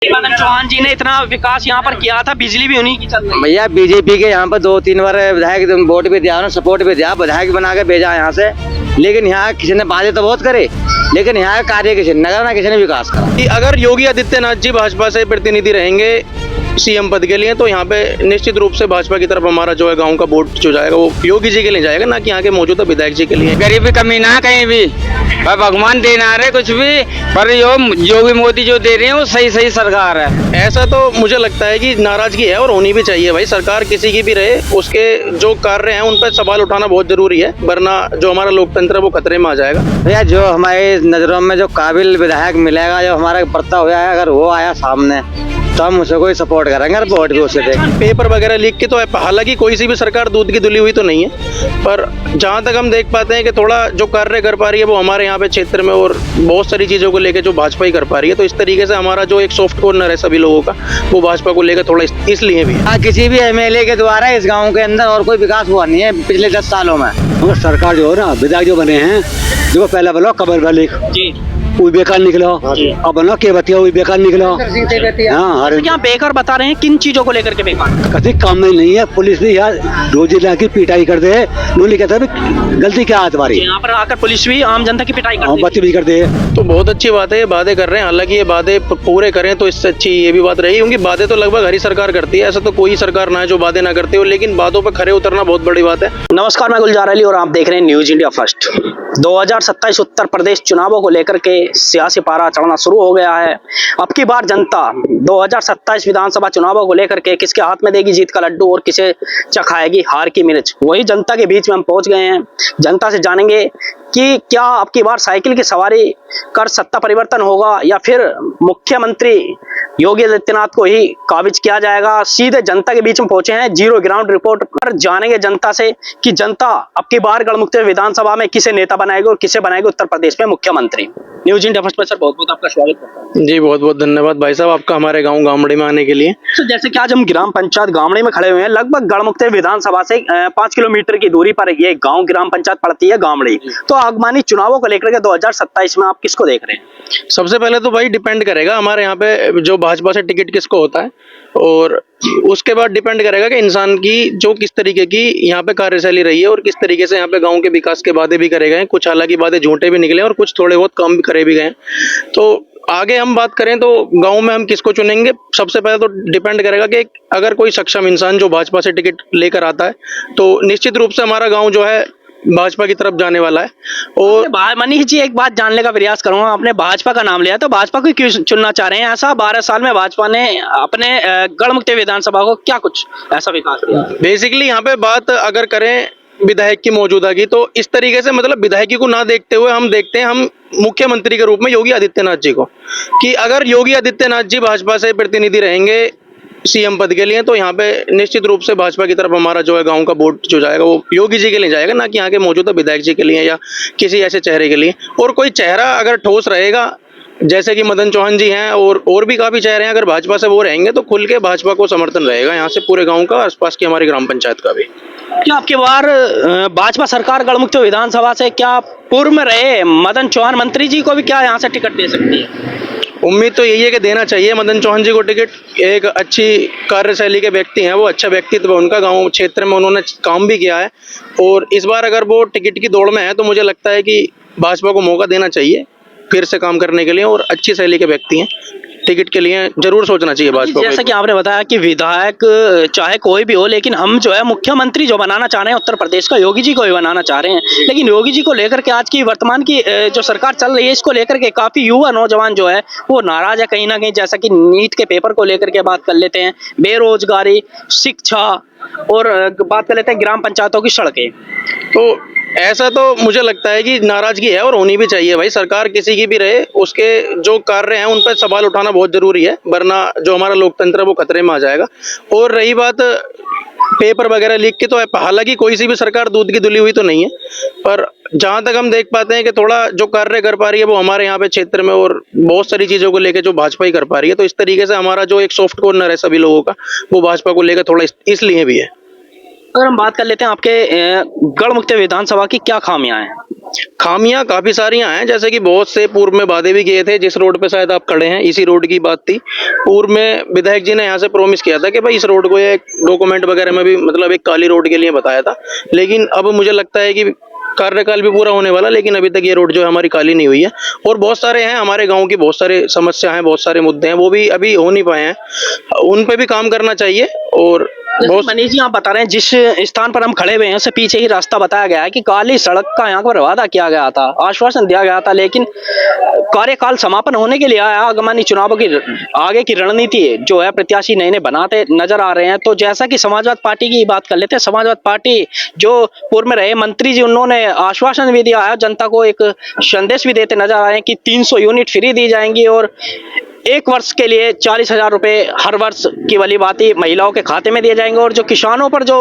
मदन चौहान जी ने इतना विकास यहाँ पर किया था, बिजली भी उन्हीं की चल रही है। भैया बीजेपी के यहाँ पर 2-3 बार विधायक वोट भी दिया, सपोर्ट भी दिया, विधायक बना के भेजा यहाँ से। लेकिन यहाँ किसी ने वादे तो बहुत करे, लेकिन यहाँ का कार्य किसी ने ना किसी ने विकास करा। अगर योगी आदित्यनाथ जी भाजपा से प्रतिनिधि रहेंगे सीएम पद के लिए, तो यहाँ पे निश्चित रूप से भाजपा की तरफ हमारा जो है गांव का वोट जो जाएगा वो योगी जी के लिए जाएगा, ना कि यहाँ के मौजूदा विधायक जी के लिए। गरीबी कमी ना कहीं भी, पर भगवान दे ना रहे कुछ भी, पर योगी मोदी जो दे रहे हैं वो सही सही सरकार है। ऐसा तो मुझे लगता है कि नाराजगी है और होनी भी चाहिए भाई। सरकार किसी की भी रहे, उसके जो कार्य हैं उन पर सवाल उठाना बहुत जरूरी है, वरना जो हमारा लोकतंत्र है वो खतरे में आ जाएगा। भैया जो हमारे नजरों में जो काबिल विधायक मिलेगा, जो हमारा बर्ता हुआ है, अगर वो आया सामने तो हम उसे कोई सपोर्ट करेंगे, वोट भी उसे देंगे। पेपर वगैरह लीक के तो हालांकि कोई सी भी सरकार दूध की धुली हुई तो नहीं है, पर जहाँ तक हम देख पाते हैं कि थोड़ा जो कार्य कर पा रही है वो हमारे यहाँ पे क्षेत्र में, और बहुत सारी चीज़ों को लेकर जो भाजपा ही कर पा रही है। तो इस तरीके से हमारा जो एक सॉफ्ट कॉर्नर है सभी लोगों का, वो भाजपा को लेकर थोड़ा इसलिए भी है। किसी भी एमएलए के द्वारा इस गाँव के अंदर और कोई विकास हुआ नहीं है पिछले 10 सालों में। सरकार जो है ना, विधायक जो बने हैं, देखो पहला बोलो कबर मलिक जी, वो बेकार निकला, अब बनो के बतिया वो बेकार निकला। हाँ, हर यहाँ बेकार बता रहे हैं, किन चीजों को लेकर के बेकार? कभी काम में नहीं है। पुलिस भी यार रोज की पिटाई कर दे, उन्होंने कहता है गलती क्या है तुम्हारी। यहाँ पर आकर पुलिस भी आम जनता की पिटाई करती है। बच्चे भी कर दे। तो बहुत अच्छी बात है, ये वादे कर रहे हैं। हालांकि ये वादे पूरे करें तो इससे अच्छी ये भी बात रही, क्योंकि वादे तो लगभग हर ही सरकार करती है। ऐसा तो कोई सरकार ना है जो वादे ना करती हो, लेकिन वादों पर खरे उतरना बहुत बड़ी बात है। नमस्कार, मैं गुलजार अली और आप देख रहे हैं news India first. 2027 Uttar Pradesh चुनावों को लेकर के सियासी पारा चढ़ना शुरू हो गया है। अब की बार जनता 2027 विधानसभा चुनावों को लेकर के किसके हाथ में देगी जीत का लड्डू और किसे चखाएगी हार की मिर्च, वही जनता के बीच में हम पहुंच गए हैं। जनता से जानेंगे कि क्या अब की बार साइकिल की सवारी कर सत्ता परिवर्तन होगा या फिर मुख्यमंत्री योगी आदित्यनाथ को ही काबिज किया जाएगा। सीधे जनता के बीच में पहुंचे हैं, जीरो ग्राउंड रिपोर्ट पर जानेंगे जनता से कि जनता अब की बार गढ़मुक्तेश्वर विधानसभा में किसे नेता बनाएगी और किसे बनाएगी उत्तर प्रदेश में मुख्यमंत्री। न्यूज इंडिया फर्स्ट पर सर बहुत बहुत आपका स्वागत करता हूं। जी बहुत बहुत धन्यवाद भाई साहब आपका हमारे गाँव गामड़ी में आने के लिए। तो जैसे कि आज हम ग्राम पंचायत गामड़ी में खड़े हुए हैं, लगभग गढ़मुक्तेश्वर विधानसभा से 5 किलोमीटर की दूरी पर ये गाँव ग्राम पंचायत पड़ती है गामड़ी। तो आगामी चुनावों को लेकर के 2027 में आप किसको देख रहे हैं? सबसे पहले तो भाई डिपेंड करेगा हमारे यहाँ पे जो भाजपा से टिकट किसको होता है, और उसके बाद डिपेंड करेगा कि इंसान की जो किस तरीके की यहाँ पे कार्यशैली रही है और किस तरीके से यहाँ पे गांव के विकास के वादे भी करे गए। कुछ हालांकि वादे झूठे भी निकले और कुछ थोड़े बहुत काम भी करे भी गए। तो आगे हम बात करें तो गांव में हम किसको चुनेंगे, सबसे पहले तो डिपेंड करेगा कि अगर कोई सक्षम इंसान जो भाजपा से टिकट लेकर आता है तो निश्चित रूप से हमारा गाँव जो है भाजपा की तरफ जाने वाला है। और मनीष जी, एक बात जानने का प्रयास करूंगा, आपने भाजपा का नाम लिया तो भाजपा को क्यों चुनना चाह रहे हैं? ऐसा 12 साल में भाजपा ने अपने गढ़मुक्तेश्वर विधानसभा को क्या कुछ ऐसा विकास किया? बेसिकली यहाँ पे बात अगर करें विधायक की मौजूदा की, तो इस तरीके से मतलब विधायकी को ना देखते हुए हम देखते हैं हम मुख्यमंत्री के रूप में योगी आदित्यनाथ जी को, कि अगर योगी आदित्यनाथ जी भाजपा से प्रतिनिधि रहेंगे सीएम पद के लिए, तो यहाँ पे निश्चित रूप से भाजपा की तरफ हमारा जो है गांव का वोट जो जाएगा वो योगी जी के लिए जाएगा, ना कि यहाँ के मौजूदा विधायक जी के लिए या किसी ऐसे चेहरे के लिए। और कोई चेहरा अगर ठोस रहेगा जैसे कि मदन चौहान जी हैं और भी काफी चेहरे हैं, अगर भाजपा से वो रहेंगे तो खुल के भाजपा को समर्थन रहेगा यहाँ से पूरे गाँव का, आसपास की हमारी ग्राम पंचायत का भी। क्या आपकी बार भाजपा सरकार गढ़मुक्तेश्वर विधानसभा से क्या पूर्व में रहे मदन चौहान मंत्री जी को भी क्या यहाँ से टिकट दे सकती है? उम्मीद तो यही है कि देना चाहिए मदन चौहान जी को टिकट। एक अच्छी कार्यशैली के व्यक्ति हैं, वो अच्छा व्यक्तित्व है उनका, गांव क्षेत्र में उन्होंने काम भी किया है, और इस बार अगर वो टिकट की दौड़ में है तो मुझे लगता है कि भाजपा को मौका देना चाहिए फिर से काम करने के लिए, और अच्छी शैली के व्यक्ति हैं, टिकट के लिए जरूर सोचना चाहिए भाजपा को। जैसा कि आपने बताया कि विधायक चाहे कोई भी हो, लेकिन हम जो है मुख्यमंत्री जो बनाना चाह रहे हैं उत्तर प्रदेश का, योगी जी को भी बनाना चाह रहे हैं। लेकिन योगी जी को लेकर के आज की वर्तमान की जो सरकार चल रही है, इसको लेकर के काफी युवा नौजवान जो है वो नाराज है कहीं ना कहीं। जैसा कि नीट के पेपर को लेकर के बात कर लेते हैं, बेरोजगारी, शिक्षा, और बात कर लेते हैं ग्राम पंचायतों की सड़कें। तो ऐसा तो मुझे लगता है कि नाराजगी है और होनी भी चाहिए भाई। सरकार किसी की भी रहे, उसके जो कार्य हैं उन पर सवाल उठाना बहुत जरूरी है, वरना जो हमारा लोकतंत्र है वो खतरे में आ जाएगा। और रही बात पेपर वगैरह लीक की, तो हालांकि कोई सी भी सरकार दूध की धुली हुई तो नहीं है, पर जहां तक हम देख पाते हैं कि थोड़ा जो कार्य कर पा रही है वो हमारे यहाँ पे क्षेत्र में, और बहुत सारी चीजों को लेकर जो भाजपा ही कर पा रही है। तो इस तरीके से हमारा जो एक सॉफ्ट कॉर्नर है सभी लोगों का, वो भाजपा को लेकर थोड़ा इसलिए भी है। अगर हम बात कर लेते हैं आपके गढ़मुक्तेश्वर विधानसभा की क्या खामियां हैं? खामियां काफी सारी हैं, जैसे कि बहुत से पूर्व में वादे भी किए थे। जिस रोड पे शायद आप खड़े हैं इसी रोड की बात थी। पूर्व में विधायक जी ने यहाँ से प्रॉमिस किया था कि भाई इस रोड को एक डॉक्यूमेंट वगैरह में भी मतलब एक काली रोड के लिए बताया था, लेकिन अब मुझे लगता है कि कार्यकाल भी पूरा होने वाला, लेकिन अभी तक ये रोड जो है हमारी काली नहीं हुई है। और बहुत सारे हैं हमारे गांव की, बहुत सारे समस्या हैं, बहुत सारे मुद्दे हैं, वो भी अभी हो नहीं पाए हैं, उन पे भी काम करना चाहिए। और बहुत मनीष जी आप बता रहे हैं जिस स्थान पर हम खड़े हुए हैं उससे पीछे ही रास्ता बताया गया है कि काली सड़क का यहाँ पर वादा किया गया था, आश्वासन दिया गया था, लेकिन कार्यकाल समापन होने के लिए आया। आगामी चुनावों की आगे की रणनीति जो है प्रत्याशी नए नए बनाते नजर आ रहे हैं। तो जैसा कि समाजवादी पार्टी की बात कर लेते हैं, समाजवादी पार्टी जो पूर्व में रहे मंत्री जी, उन्होंने आश्वासन भी दिया है, जनता को एक संदेश भी देते नजर आ रहे हैं कि 300 यूनिट फ्री दी जाएंगी और 1 वर्ष के लिए 40,000 रुपए हर वर्ष की वाली बात ही महिलाओं के खाते में दिए जाएंगे। और जो किसानों पर जो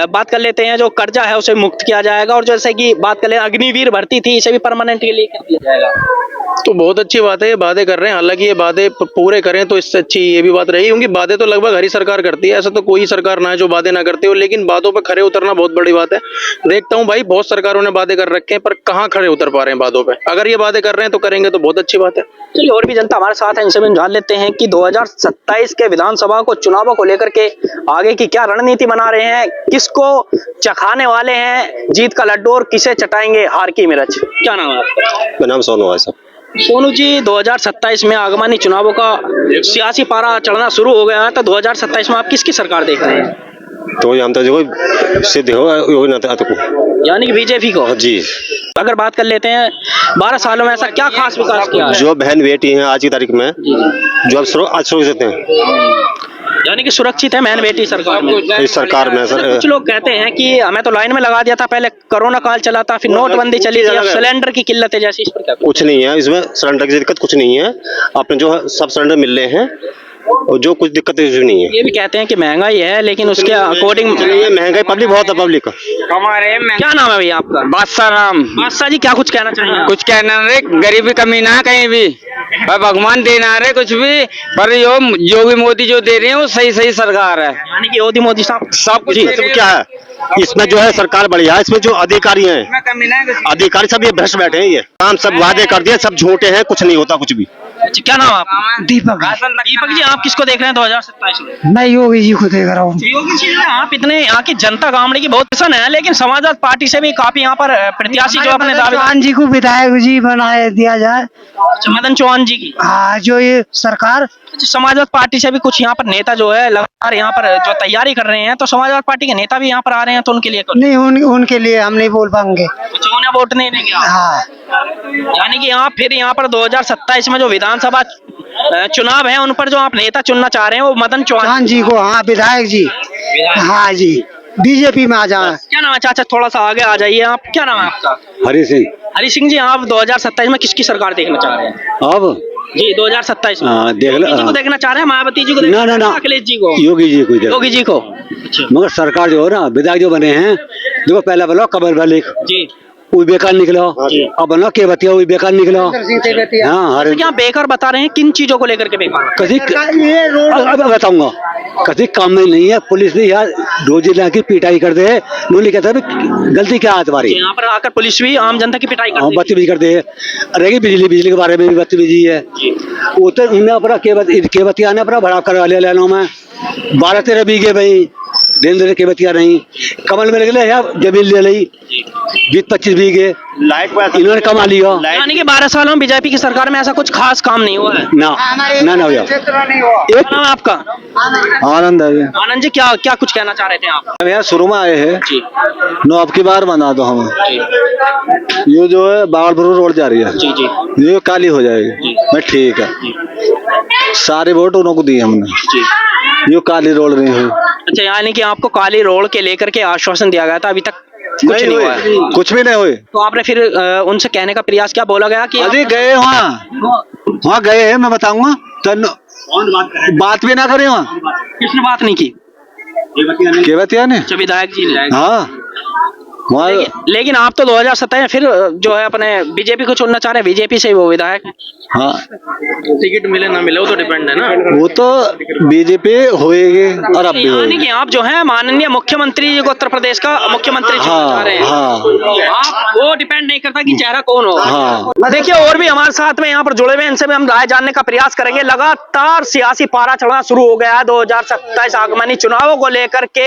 बात कर लेते हैं, जो कर्जा है उसे मुक्त किया जाएगा। और जैसे कि बात कर ले अग्निवीर भर्ती थी, इसे भी परमानेंट के लिए कर दिया जाएगा। तो बहुत अच्छी बात है, ये वादे कर रहे हैं। हालांकि ये वादे पूरे करें तो इससे अच्छी ये भी बात रही, क्योंकि वादे तो लगभग हर ही सरकार करती है। ऐसा तो कोई सरकार ना है जो वादे ना करती हो, लेकिन बातों पे खरे उतरना बहुत बड़ी बात है। देखता हूँ भाई बहुत सरकारों ने वादे कर रखे हैं, पर कहाँ खड़े उतर पा रहे हैं बातों पे। अगर ये वादे कर रहे हैं तो करेंगे तो बहुत अच्छी बात है। चलिए और भी जनता हमारे साथ है, इनसे भी जान लेते हैं कि 2027 के विधानसभा को चुनावों को लेकर के आगे की क्या रणनीति बना रहे हैं, किसको चखाने वाले हैं जीत का लड्डू और किसे चटाएंगे हार की मिर्च। क्या नाम है आपका? मेरा नाम सोनू है सर। सोनू जी, 2027 में आगामी चुनावों का सियासी पारा चढ़ना शुरू हो गया है, तो 2027 में आप किसकी सरकार देख रहे हैं? तो हम तो जो सिद्ध हो योगी नाथ को, यानी कि बीजेपी को। जी। अगर बात कर लेते हैं 12 सालों में ऐसा क्या खास विकास किया है? जो बहन बेटी हैं आज की तारीख में, जो अब आज सुरक्षित हैं, यानी कि सुरक्षित है बहन बेटी सरकार में। इस सरकार में सर। कुछ लोग कहते हैं कि हमें तो लाइन में लगा दिया था, पहले कोरोना काल चला था, फिर नोटबंदी चली थी, अब सिलेंडर की किल्लत है, जैसी इस पर क्या? कुछ नहीं है इसमें, सिलेंडर की दिक्कत कुछ नहीं है। अपने जो सब सिलेंडर मिल रहे हैं और जो कुछ दिक्कत नहीं है। ये भी कहते हैं कि महंगाई है, लेकिन उसके अकॉर्डिंग महंगाई पब्लिक बहुत है, पब्लिक का। हमारे क्या नाम है भैया आपका? बादशाह राम। बादशाह जी क्या कुछ कहना चाहेंगे? कुछ कहना रे, गरीबी कमी ना है कहीं भी, भाई भगवान देना रहे कुछ भी, पर योगी मोदी जो दे रहे हैं वो सही सही सरकार है। यानी कि योगी मोदी साहब सब कुछ जी। इसमें क्या है, इसमें जो है सरकार बढ़िया है, इसमें जो अधिकारी हैं, कमी ना है। अधिकारी सब ये भ्रष्ट बैठे हैं। ये काम सब वादे कर दिए, सब झूठे हैं, कुछ नहीं होता कुछ भी। अच्छा, क्या नाम है आपका? दीपक। दीपक जी, आप किसको देख रहे हैं 2027 में? मैं योगी जी को देख रहा हूँ। योगी जी, आप इतने यहाँ की जनता गामड़े की बहुत पसंद है, लेकिन समाजवादी पार्टी से भी काफी यहाँ पर प्रत्याशी जो अपने दावे, चौहान जी को विधायक जी बनाए दिया जाए। मदन चौहान जी की। हाँ, जो ये सरकार समाजवादी पार्टी से भी कुछ यहाँ पर नेता जो है लगातार यहाँ पर जो तैयारी कर रहे हैं, तो समाजवादी पार्टी के नेता भी यहाँ पर आ रहे हैं, तो उनके लिए नहीं, उनके लिए हम नहीं बोल पाएंगे। अच्छा, उन्हें वोट नहीं देंगे आप? हाँ, यानी कि आप फिर यहाँ पर 2027 में जो विधानसभा चुनाव है उन पर जो आप नेता चुनना चाह रहे हैं वो मदन चौहान चौहान जी को। हाँ, विधायक जी। हाँ जी, बीजेपी में आ जाए। क्या नाम है चाचा? थोड़ा सा आगे आ जाइए आप। क्या नाम है आपका? हरी सिंह। हरी सिंह जी, आप 2027 में किसकी सरकार देखना चाह रहे हैं? अब जी 2027 में देख योगी जी को देखना चाह रहे हैं, मायावती जी को देखना ना, ना, चाह रहे हैं, ना। अखिलेश जी को? योगी जी को योगी जी को। मगर सरकार जो है ना, विधायक जो बने हैं, देखो पहला बोलो कमल मलिक, जी वो बेकार निकला। अब बनो केवतिया, वो बेकार निकला। हाँ, हर क्या बेकार बता रहे हैं, किन चीजों को लेकर के बेकार? कभी अब बताऊंगा, कभी काम में नहीं है। पुलिस भी यार रोज की पिटाई कर दे, उन्होंने कहता है गलती क्या है तुम्हारी। यहाँ पर आकर पुलिस भी आम जनता की पिटाई करती है। बदतमीजी कर दे, रहेगी बिजली के बारे में भी बदतमीजी है। वो तो उन्हें अपना केवतिया ने अपना भड़ा करवा लिया लेनों में 12-13 बीघे भाई रेल केवतिया नहीं। कमल में लगे यार जमीन ले ली 20-25 बीघे लाइट इन्होंने कमा लिया। यानी कि 12 सालों में बीजेपी की सरकार में ऐसा कुछ खास काम नहीं हुआ है। ना ना भैया। क्या नाम है आपका? आनंद है आनंद जी, क्या क्या कुछ कहना चाह रहे थे आप? भैया। शुरू में आए हैं जी नो, अब की बार बना दो हमें। ये जो है बागलपुर रोड जा रही है, जी जी ये काली हो जाएगी। मैं ठीक है, सारे वोट उनको दिए हमने, ये काली रोड नहीं हुई। अच्छा, यानी कि आपको काली रोड के लेकर के आश्वासन दिया गया था, अभी तक कुछ नहीं हुआ है? कुछ भी नहीं हुई। तो आपने फिर उनसे कहने का प्रयास क्या बोला गया कि अरे गए वहाँ गए हैं, मैं बताऊंगा तो बात भी ना करे वहाँ। किसने बात नहीं की? केवतिया ने। अच्छा, विधायक जी ने। हाँ, वहाँ लेकिन आप तो 2027 में फिर जो है अपने बीजेपी को चुनना चाह रहे हैं, बीजेपी से ही वो विधायक हैं। हाँ टिकट मिले ना मिले वो तो डिपेंड है ना। वो तो बीजेपी होएगी और अब भी यानी होएगी। कि आप जो है माननीय मुख्यमंत्री जी को उत्तर प्रदेश का मुख्यमंत्री चुनना हाँ, चाह रहे हैं। हाँ। आप वो डिपेंड नहीं करता कि चेहरा कौन हो। हाँ। देखिए और भी हमारे साथ में यहाँ पर जुड़े हुए हैं, इनसे भी हम राय जानने का प्रयास करेंगे। लगातार सियासी पारा चढ़ना शुरू हो गया है 2027 आगमनी चुनावों को लेकर के।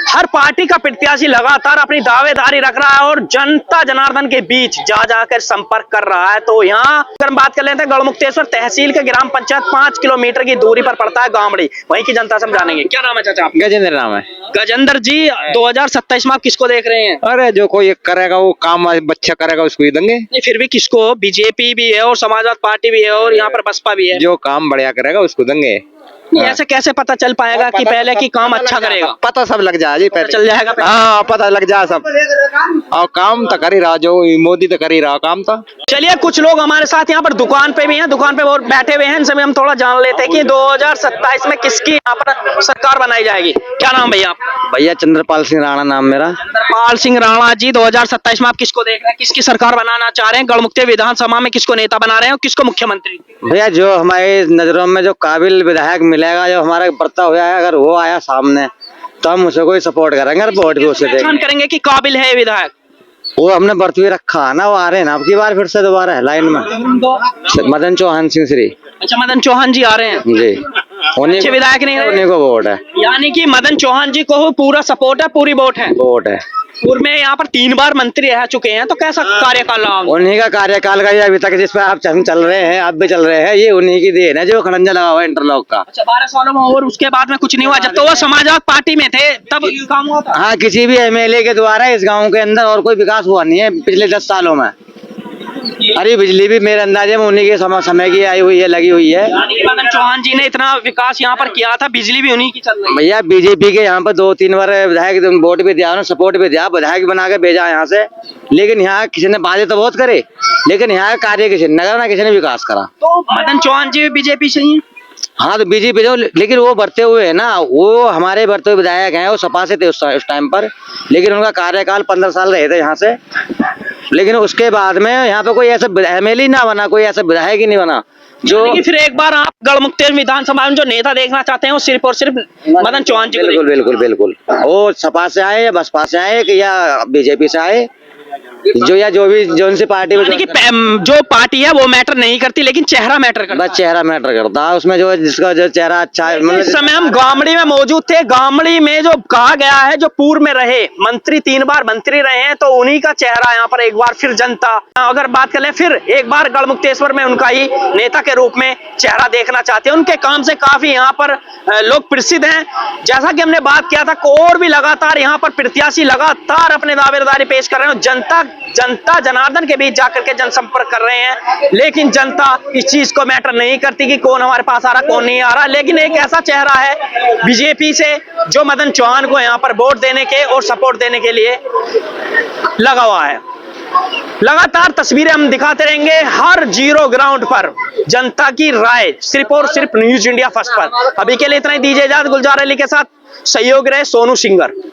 हर पार्टी का प्रत्याशी लगातार अपनी दावेदारी रख रहा है और जनता जनार्दन के बीच जा जाकर संपर्क कर रहा है। तो यहाँ अगर हम बात कर लेते हैं गढ़मुक्तेश्वर तहसील के ग्राम पंचायत 5 किलोमीटर की दूरी पर पड़ता है गामड़ी, वहीं की जनता से हम जानेंगे। क्या नाम है चाचा आपका? गजेंद्र नाम है। गजेंद्र जी, 2027 में आप किसको देख रहे हैं? अरे जो कोई एक करेगा वो काम बच्चा करेगा उसको ही देंगे। नहीं फिर भी किसको? बीजेपी भी है और समाजवादी पार्टी भी है और यहाँ पर बसपा भी है। जो काम बढ़िया करेगा उसको देंगे। नहीं, ऐसे कैसे पता चल पाएगा कि पहले की काम अच्छा करेगा? पता सब लग जाए जी, पहले चल जाएगा पहले। हाँ पता लग जाए सब। और काम तो कर ही रहा, जो मोदी तो कर ही रहा काम तो। चलिए कुछ लोग हमारे साथ यहाँ पर दुकान पे भी हैं, दुकान पे और बैठे हुए हैं, इनसे भी हम थोड़ा जान लेते हैं कि 2027 में किसकी यहाँ पर सरकार बनाई जाएगी। क्या नाम भैया आप? भैया चंद्रपाल सिंह राणा नाम मेरा। पाल सिंह राणा जी, 2027 में आप किसको देख रहे हैं? किसकी सरकार बनाना चाह रहे हैं? गढ़मुक्तेश्वर विधानसभा में किसको नेता बना रहे हैं और किसको मुख्यमंत्री? भैया जो हमारे नजरों में जो काबिल विधायक मिलेगा, जो हमारा बर्ता हुआ है, अगर वो आया सामने तो हम उसे कोई सपोर्ट करेंगे और वोट भी उसे पहचान देंगे। करेंगे कि काबिल है ये विधायक? वो हमने बर्त भी रखा है ना, वो आ रहे हैं ना अब की बार फिर से दोबारा है लाइन में। मदन चौहान सिंह श्री अच्छा मदन चौहान जी आ रहे हैं। जी, उन्हीं अच्छे विधायक नहीं रहे? उन्हीं को वोट है। यानी कि मदन चौहान जी को पूरा सपोर्ट है, पूरी वोट है। वोट है। पूर्व में यहाँ पर 3 बार मंत्री रह चुके हैं, तो कैसा कार्यकाल रहा? उन्हीं का कार्यकाल का ये अभी तक जिस पे आप हम चल रहे हैं, आप भी चल रहे हैं, ये उन्हीं की देन है जो खड़ंजा लगा हुआ है इंटरलॉक का। अच्छा 12 सालों में और उसके बाद में कुछ नहीं हुआ? जब तो वो समाजवादी पार्टी में थे तब काम हुआ था? हाँ, किसी भी एमएलए के द्वारा इस गांव के अंदर और कोई विकास हुआ नहीं है पिछले 10 सालों में। अरे बिजली भी मेरे अंदाजे में उन्हीं के समय की आई हुई है, लगी हुई है। यानी कि मदन चौहान जी ने इतना विकास यहाँ पर किया था, बिजली भी उन्हीं की चल रही है। भैया बीजेपी के यहाँ पर 2-3 बार विधायक वोट भी दिया, सपोर्ट भी दिया, विधायक बना के भेजा यहाँ से। लेकिन यहाँ किसी ने बातें तो बहुत करे, लेकिन यहाँ का कार्य किसी ने नगर ना किसी ने विकास करा। तो मदन चौहान जी बीजेपी से ही हैं? हाँ तो बीजेपी जो, लेकिन वो बढ़ते हुए है ना, वो हमारे बढ़ते हुए विधायक हैं, वो सपा से थे उस टाइम पर, लेकिन उनका कार्यकाल 15 साल रहे थे यहाँ से। लेकिन उसके बाद में यहाँ पे कोई ऐसा एमएलए ना बना, कोई ऐसा विधायक ही नहीं बना जो। यानी कि फिर एक बार आप गढ़मुक्तेश्वर विधानसभा में जो नेता देखना चाहते हैं वो सिर्फ और सिर्फ मदन चौहान जी को बिल्कुल बिल्कुल बिल्कुल, वो सपा से आए या बसपा से आए कि या बीजेपी से आए, जो भी जो उनसे पार्टी में यानी कि जो पार्टी है वो मैटर नहीं करती, लेकिन चेहरा मैटर करता है। बस चेहरा मैटर करता है उसमें, जो जिसका जो चेहरा अच्छा है। इस समय हम गामड़ी में मौजूद थे। गामड़ी में जो कहा गया है, जो पूर्व में रहे मंत्री, 3 बार मंत्री रहे हैं, तो उन्हीं का चेहरा यहाँ पर एक बार फिर जनता, अगर बात कर ले फिर एक बार गढ़मुक्तेश्वर में उनका ही नेता के रूप में चेहरा देखना चाहते हैं। उनके काम से काफी यहाँ पर लोग प्रसिद्ध हैं। जैसा कि हमने बात किया था, और भी लगातार यहाँ पर प्रत्याशी लगातार अपने दावेदारी पेश कर रहे हैं, जनता जनार्दन के बीच जाकर के जनसंपर्क कर रहे हैं। लेकिन जनता इस चीज को मैटर नहीं करती कि कौन हमारे पास आ रहा, कौन नहीं आ रहा। लेकिन एक ऐसा चेहरा है बीजेपी से जो मदन चौहान को यहाँ पर वोट देने के और सपोर्ट देने के लिए लगा हुआ है। लगातार तस्वीरें हम दिखाते रहेंगे हर 0 ग्राउंड पर जनता की राय सिर्फ और सिर्फ न्यूज इंडिया फर्स्ट पर। अभी के लिए इतना ही, दीजिए इजाजत। गुलजार अली के साथ सहयोग रहे सोनू सिंगर।